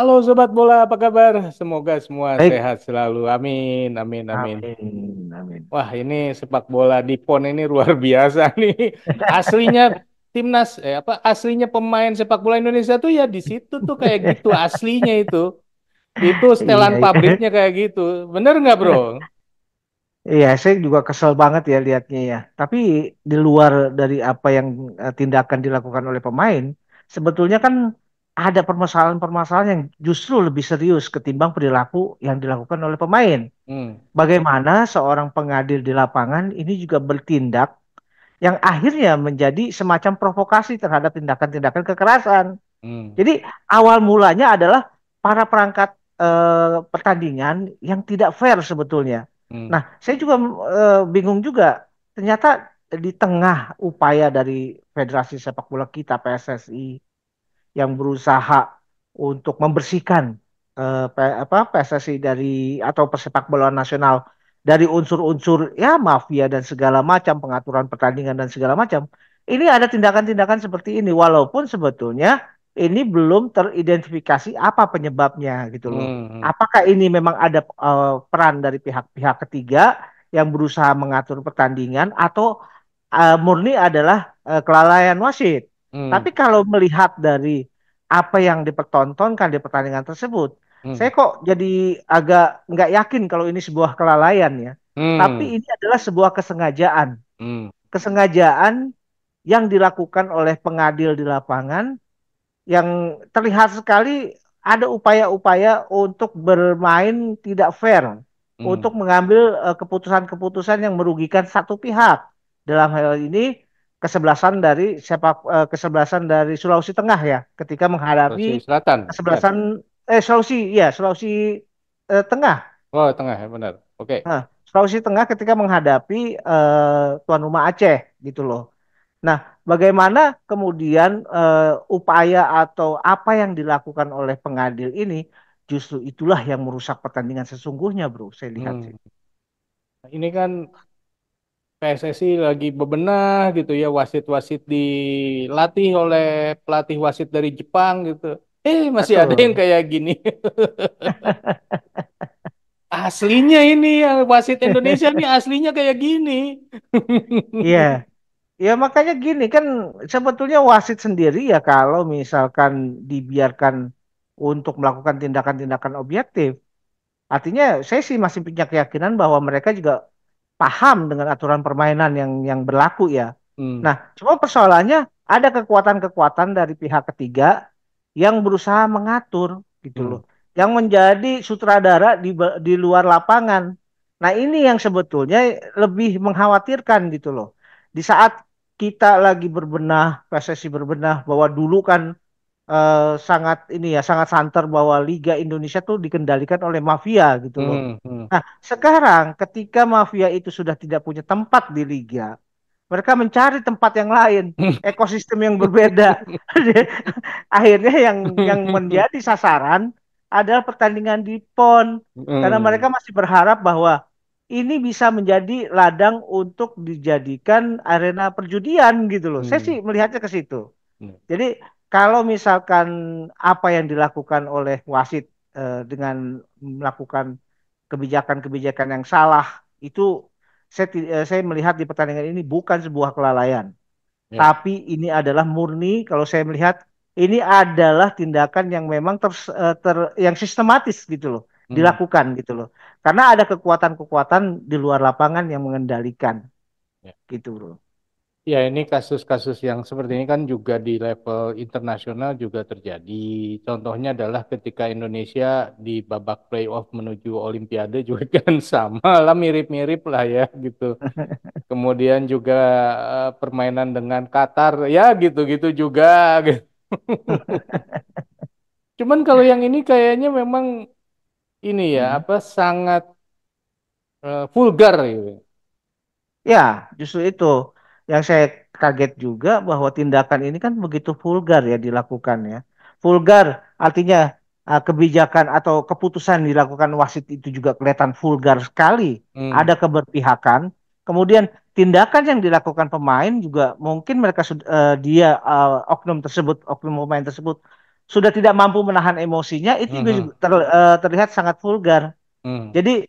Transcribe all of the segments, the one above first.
Halo Sobat Bola, apa kabar? Semoga semua Baik, sehat selalu. Amin, amin, amin. amin, amin. Wah, ini sepak bola di PON ini luar biasa nih. Aslinya timnas, aslinya pemain sepak bola Indonesia tuh ya di situ tuh kayak gitu aslinya itu. Itu setelan Iya, pabriknya iya. kayak gitu. Bener nggak, bro? Iya, saya juga kesel banget ya lihatnya ya. Tapi di luar dari apa yang tindakan dilakukan oleh pemain, sebetulnya kan ada permasalahan-permasalahan yang justru lebih serius ketimbang perilaku yang dilakukan oleh pemain. Hmm, Bagaimana seorang pengadil di lapangan ini juga bertindak yang akhirnya menjadi semacam provokasi terhadap tindakan-tindakan kekerasan. hmm, Jadi awal mulanya adalah para perangkat pertandingan yang tidak fair sebetulnya. hmm, Nah, saya juga bingung juga. Ternyata di tengah upaya dari Federasi Sepak Bola kita PSSI yang berusaha untuk membersihkan PSSI dari atau persepak bola nasional dari unsur-unsur ya mafia dan segala macam pengaturan pertandingan dan segala macam. Ini ada tindakan-tindakan seperti ini walaupun sebetulnya ini belum teridentifikasi apa penyebabnya gitu loh. hmm, hmm, Apakah ini memang ada peran dari pihak-pihak ketiga yang berusaha mengatur pertandingan atau murni adalah kelalaian wasit? hmm, Tapi kalau melihat dari apa yang dipertontonkan di pertandingan tersebut, hmm, saya kok jadi agak nggak yakin kalau ini sebuah kelalaian ya. hmm, Tapi ini adalah sebuah kesengajaan. hmm. Kesengajaan yang dilakukan oleh pengadil di lapangan yang terlihat sekali ada upaya-upaya untuk bermain tidak fair, Hmm. untuk mengambil keputusan-keputusan yang merugikan satu pihak. Dalam hal ini kesebelasan dari Sulawesi Tengah ya, ketika Sulawesi menghadapi Selatan, bukan? Sulawesi Tengah. Oh, tengah ya, benar. Oke. Nah, Sulawesi Tengah ketika menghadapi tuan rumah Aceh gitu loh. Nah, bagaimana kemudian upaya atau apa yang dilakukan oleh pengadil ini justru itulah yang merusak pertandingan sesungguhnya, bro. Saya lihat Hmm. sih. Ini kan PSSI lagi bebenah gitu ya, wasit-wasit dilatih oleh pelatih wasit dari Jepang gitu. Masih ada yang Betul. kayak gini. Aslinya ini yang wasit Indonesia nih aslinya kayak gini. Iya, ya makanya gini kan sebetulnya wasit sendiri ya kalau misalkan dibiarkan untuk melakukan tindakan-tindakan objektif, artinya saya sih masih punya keyakinan bahwa mereka juga paham dengan aturan permainan yang berlaku ya. Hmm, Nah, cuma persoalannya ada kekuatan-kekuatan dari pihak ketiga yang berusaha mengatur gitu hmm, loh, yang menjadi sutradara di luar lapangan. Nah, ini yang sebetulnya lebih mengkhawatirkan gitu loh. Di saat kita lagi berbenah, PSSI berbenah bahwa dulu kan sangat ini ya sangat santer bahwa Liga Indonesia tuh dikendalikan oleh mafia gitu loh. hmm, hmm. Nah, sekarang ketika mafia itu sudah tidak punya tempat di liga, mereka mencari tempat yang lain, ekosistem yang berbeda. Akhirnya yang menjadi sasaran adalah pertandingan di PON karena Hmm, mereka masih berharap bahwa ini bisa menjadi ladang untuk dijadikan arena perjudian gitu loh. Saya hmm, sih melihatnya ke situ. hmm, Jadi kalau misalkan apa yang dilakukan oleh wasit dengan melakukan kebijakan-kebijakan yang salah itu saya melihat di pertandingan ini bukan sebuah kelalaian, ya, tapi ini adalah murni kalau saya melihat ini adalah tindakan yang memang yang sistematis gitu loh, hmm, dilakukan gitu loh. Karena ada kekuatan-kekuatan di luar lapangan yang mengendalikan ya. gitu, Bro. Ya, ini kasus-kasus yang seperti ini kan juga di level internasional juga terjadi. Contohnya adalah ketika Indonesia di babak playoff menuju Olimpiade juga kan sama lah mirip-mirip lah ya gitu. Kemudian juga permainan dengan Qatar ya gitu-gitu juga gitu. Cuman kalau yang ini kayaknya memang ini ya Hmm. apa sangat vulgar gitu. Ya, justru itu yang saya kaget juga bahwa tindakan ini kan begitu vulgar ya dilakukan ya. Vulgar artinya kebijakan atau keputusan dilakukan wasit itu juga kelihatan vulgar sekali. Hmm, Ada keberpihakan. Kemudian tindakan yang dilakukan pemain juga mungkin mereka dia oknum tersebut, oknum pemain tersebut sudah tidak mampu menahan emosinya, itu juga Mhm. terlihat sangat vulgar. Hmm. Jadi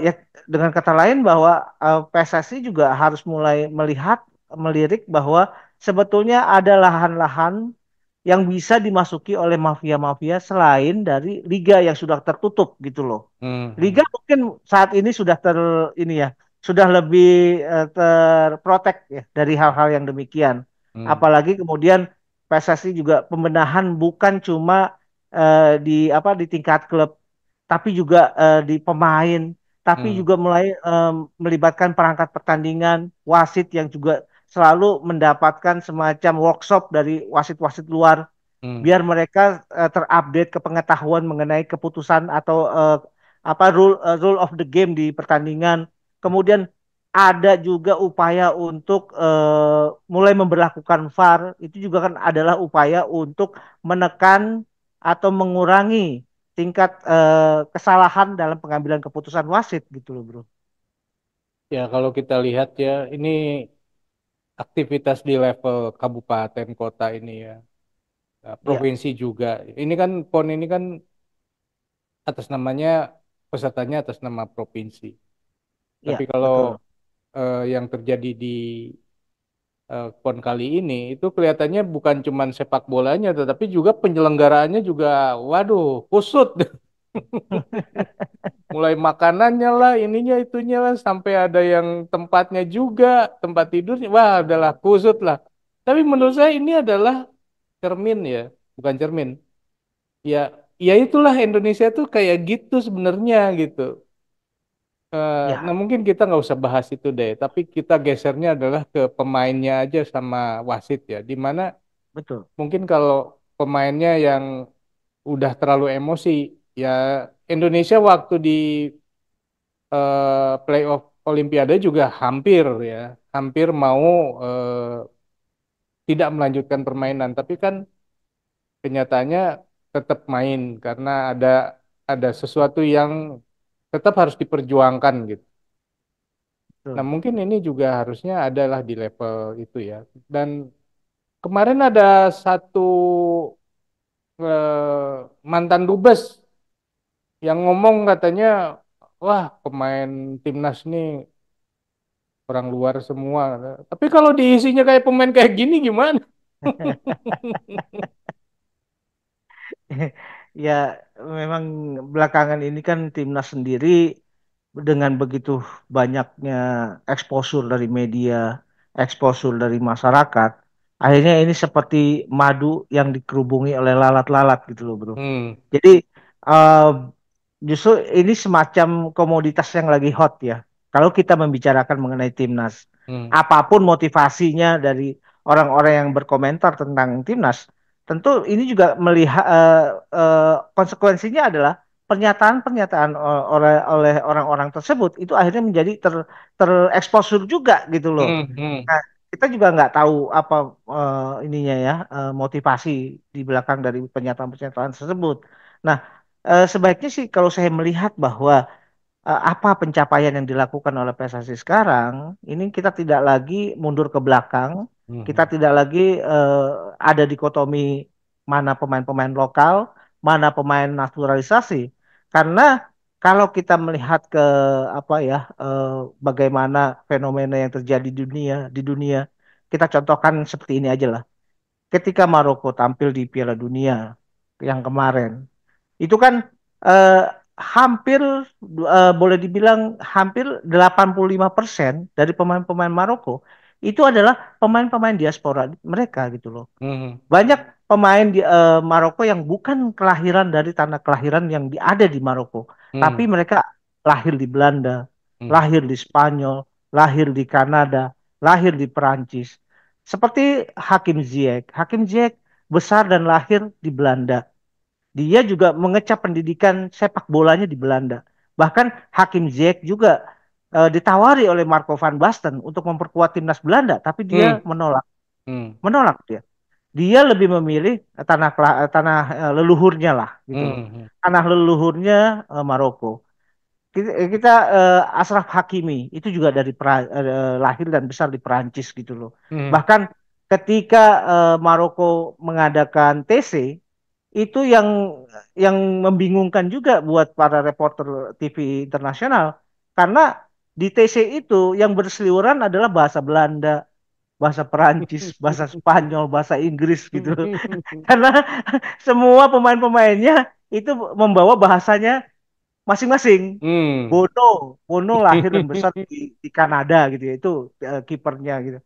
ya dengan kata lain bahwa PSSI juga harus mulai melirik bahwa sebetulnya ada lahan-lahan yang bisa dimasuki oleh mafia-mafia selain dari liga yang sudah tertutup gitu loh. Hmm. Liga Hmm. mungkin saat ini sudah ini ya, sudah lebih terprotek ya dari hal-hal yang demikian. Hmm. Apalagi kemudian PSSI juga pembenahan bukan cuma di apa di tingkat klub, tapi juga di pemain, tapi Hmm. juga mulai melibatkan perangkat pertandingan, wasit yang juga selalu mendapatkan semacam workshop dari wasit-wasit luar Hmm. biar mereka terupdate ke pengetahuan mengenai keputusan atau apa rule of the game di pertandingan. Kemudian ada juga upaya untuk mulai memberlakukan VAR. Itu juga kan adalah upaya untuk menekan atau mengurangi tingkat kesalahan dalam pengambilan keputusan wasit gitu loh, Bro. Ya, kalau kita lihat ya, ini aktivitas di level kabupaten kota ini ya, Ya, provinsi juga. Ini kan PON ini kan atas namanya pesertanya atas nama provinsi. Tapi ya, kalau betul. yang terjadi di PON kali ini itu kelihatannya bukan cuman sepak bolanya, tetapi juga penyelenggaraannya juga, waduh, kusut. Mulai makanannya lah, ininya itunya lah, sampai ada yang tempatnya juga, tempat tidurnya, wah, adalah kusut lah. Tapi menurut saya ini adalah cermin ya, bukan cermin. Ya, ya itulah Indonesia tuh kayak gitu sebenarnya gitu. Nah Ya, mungkin kita nggak usah bahas itu deh, tapi kita gesernya adalah ke pemainnya aja sama wasit ya. Dimana betul. mungkin kalau pemainnya yang udah terlalu emosi, ya Indonesia waktu di playoff Olimpiade juga hampir ya, hampir mau tidak melanjutkan permainan, tapi kan kenyataannya tetap main karena ada sesuatu yang tetap harus diperjuangkan gitu. Nah, Betul. mungkin ini juga harusnya adalah di level itu ya. Dan kemarin ada satu mantan dubes yang ngomong katanya, wah pemain timnas ini orang luar semua. Tapi kalau diisinya kayak pemain kayak gini gimana? Ya, memang belakangan ini kan timnas sendiri dengan begitu banyaknya eksposur dari media, eksposur dari masyarakat, akhirnya ini seperti madu yang dikerubungi oleh lalat-lalat gitu loh, Bro. Hmm, Jadi eh, justru ini semacam komoditas yang lagi hot ya. Kalau kita membicarakan mengenai timnas, hmm, apapun motivasinya dari orang-orang yang berkomentar tentang timnas, tentu ini juga melihat konsekuensinya adalah pernyataan-pernyataan oleh orang-orang tersebut itu akhirnya menjadi tereksposur juga gitu loh. hmm, hmm, Nah, kita juga nggak tahu apa ininya ya motivasi di belakang dari pernyataan-pernyataan tersebut. Nah, sebaiknya sih kalau saya melihat bahwa apa pencapaian yang dilakukan oleh PSSI sekarang, ini kita tidak lagi mundur ke belakang, kita hmm, tidak lagi ada dikotomi mana pemain-pemain lokal, mana pemain naturalisasi. Karena kalau kita melihat ke apa ya bagaimana fenomena yang terjadi di dunia, kita contohkan seperti ini aja lah. Ketika Maroko tampil di Piala Dunia yang kemarin, itu kan eh, hampir boleh dibilang hampir 85% dari pemain-pemain Maroko itu adalah pemain-pemain diaspora mereka gitu loh. hmm, Banyak pemain di Maroko yang bukan kelahiran dari tanah kelahiran yang ada di Maroko, tapi hmm, mereka lahir di Belanda, hmm, lahir di Spanyol, lahir di Kanada, lahir di Perancis. Seperti Hakim Ziyech. Hakim Ziyech besar dan lahir di Belanda. Dia juga mengecap pendidikan sepak bolanya di Belanda. Bahkan Hakim Ziyech juga ditawari oleh Marco van Basten untuk memperkuat timnas Belanda, tapi dia hmm, menolak. hmm, Menolak dia. Dia lebih memilih tanah leluhurnya lah gitu loh. hmm, hmm, Tanah leluhurnya Maroko. Kita Ashraf Hakimi itu juga dari lahir dan besar di Perancis gitu loh. hmm, Bahkan ketika Maroko mengadakan TC itu yang membingungkan juga buat para reporter TV internasional karena di TC itu yang berseliweran adalah bahasa Belanda, bahasa Perancis, bahasa Spanyol, bahasa Inggris gitu. Karena semua pemain-pemainnya itu membawa bahasanya masing-masing. Hmm. Bono, Bono lahir dan besar di Kanada gitu ya. Itu kipernya gitu.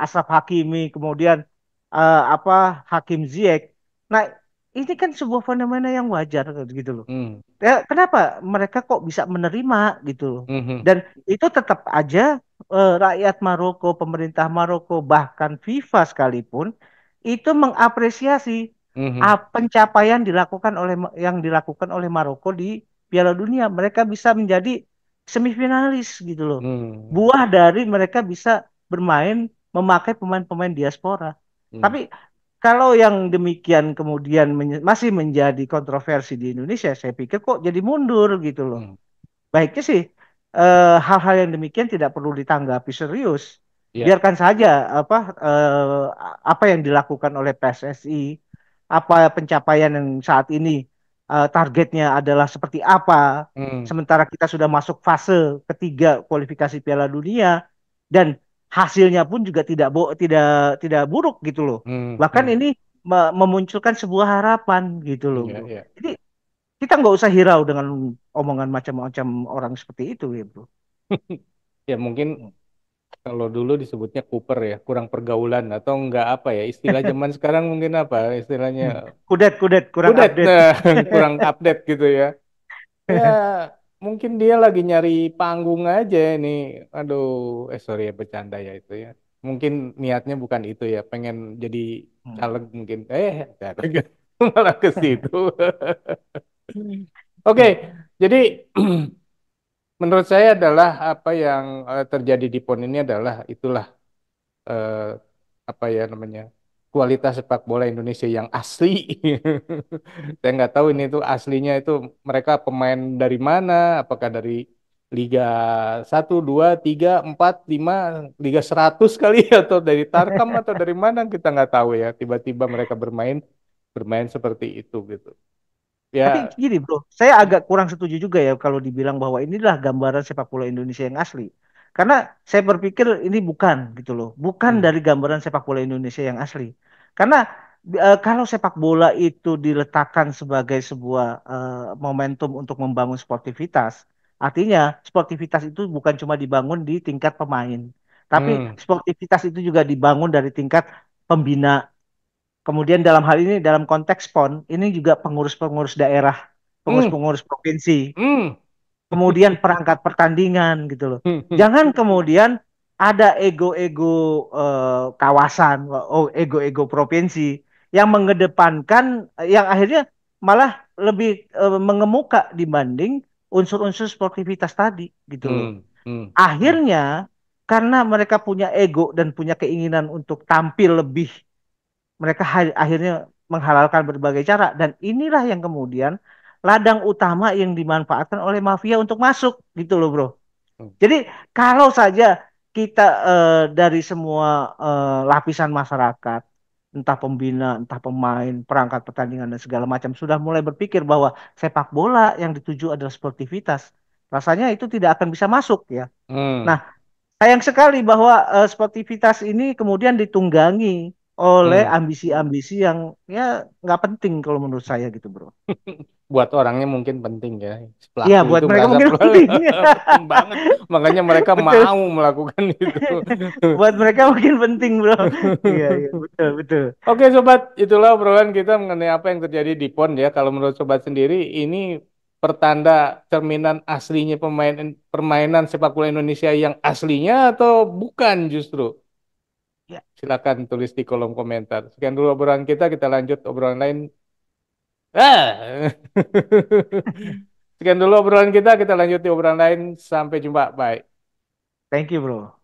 Ashraf Hakimi, kemudian apa Hakim Ziyech. Nah, ini kan sebuah fenomena yang wajar gitu loh. Hmm. Kenapa mereka kok bisa menerima gitu loh. Hmm. Dan itu tetap aja rakyat Maroko, pemerintah Maroko, bahkan FIFA sekalipun itu mengapresiasi Hmm. pencapaian yang dilakukan oleh Maroko di Piala Dunia. Mereka bisa menjadi semifinalis gitu loh. Hmm. Buah dari mereka bisa bermain memakai pemain-pemain diaspora. Hmm. Tapi kalau yang demikian kemudian masih menjadi kontroversi di Indonesia, saya pikir kok jadi mundur gitu loh. Hmm. Baiknya sih hal-hal yang demikian tidak perlu ditanggapi serius. Ya. Biarkan saja apa yang dilakukan oleh PSSI, apa pencapaian yang saat ini targetnya adalah seperti apa. Hmm. Sementara kita sudah masuk fase ketiga kualifikasi Piala Dunia dan hasilnya pun juga tidak buruk gitu loh. Hmm. Bahkan Hmm. ini memunculkan sebuah harapan gitu loh, Ya, bro. ya. Jadi kita nggak usah hirau dengan omongan macam-macam orang seperti itu ya bro. Ya mungkin kalau dulu disebutnya Cooper ya, kurang pergaulan atau enggak apa ya, istilah zaman sekarang mungkin apa istilahnya Kudet kurang kudet, update. nah, kurang update gitu ya. Ya mungkin dia lagi nyari panggung aja ini. Aduh, sorry ya bercanda ya itu ya. Mungkin niatnya bukan itu ya, pengen jadi caleg mungkin. Caleg malah ke situ. Oke, jadi menurut saya adalah apa yang terjadi di PON ini adalah itulah eh, apa ya namanya kualitas sepak bola Indonesia yang asli. Saya nggak tahu ini tuh aslinya itu mereka pemain dari mana, apakah dari Liga 1, 2, 3, 4, 5, Liga 100 kali atau dari Tarkam atau dari mana kita nggak tahu ya. Tiba-tiba mereka bermain bermain seperti itu gitu. Ya, Tapi gini bro, saya agak kurang setuju juga ya kalau dibilang bahwa inilah gambaran sepak bola Indonesia yang asli. Karena saya berpikir ini bukan gitu loh, bukan hmm, dari gambaran sepak bola Indonesia yang asli. Karena kalau sepak bola itu diletakkan sebagai sebuah momentum untuk membangun sportivitas, artinya sportivitas itu bukan cuma dibangun di tingkat pemain, tapi hmm, sportivitas itu juga dibangun dari tingkat pembina. Kemudian dalam hal ini dalam konteks PON ini juga pengurus-pengurus daerah, hmm, pengurus-pengurus provinsi, hmm, kemudian perangkat pertandingan gitu loh. hmm, Jangan kemudian ada ego-ego kawasan, ego-ego provinsi yang mengedepankan yang akhirnya malah lebih mengemuka dibanding unsur-unsur sportivitas tadi gitu loh. hmm, hmm, hmm, Akhirnya karena mereka punya ego dan punya keinginan untuk tampil lebih mereka akhirnya menghalalkan berbagai cara dan inilah yang kemudian ladang utama yang dimanfaatkan oleh mafia untuk masuk gitu loh bro. hmm. Jadi kalau saja kita dari semua lapisan masyarakat, entah pembina, entah pemain, perangkat pertandingan dan segala macam sudah mulai berpikir bahwa sepak bola yang dituju adalah sportivitas, rasanya itu tidak akan bisa masuk ya. Nah, Hmm. sayang sekali bahwa sportivitas ini kemudian ditunggangi oleh Hmm. ambisi-ambisi yang ya nggak penting kalau menurut saya gitu, bro. Buat orangnya mungkin penting ya. Iya, Pelaku buat itu mereka merasa mungkin penting. penting banget. Makanya mereka Betul. mau melakukan itu. Buat mereka mungkin penting, bro. Iya, iya, betul, betul. Oke sobat, itulah obrolan kita mengenai apa yang terjadi di PON ya. Kalau menurut sobat sendiri, ini pertanda cerminan aslinya permainan sepak bola Indonesia yang aslinya atau bukan justru? Ya, Silakan tulis di kolom komentar. Sekian dulu obrolan kita lanjut obrolan lain. Ah. Sekian dulu obrolan kita lanjut di obrolan lain. Sampai jumpa, bye. thank you, bro.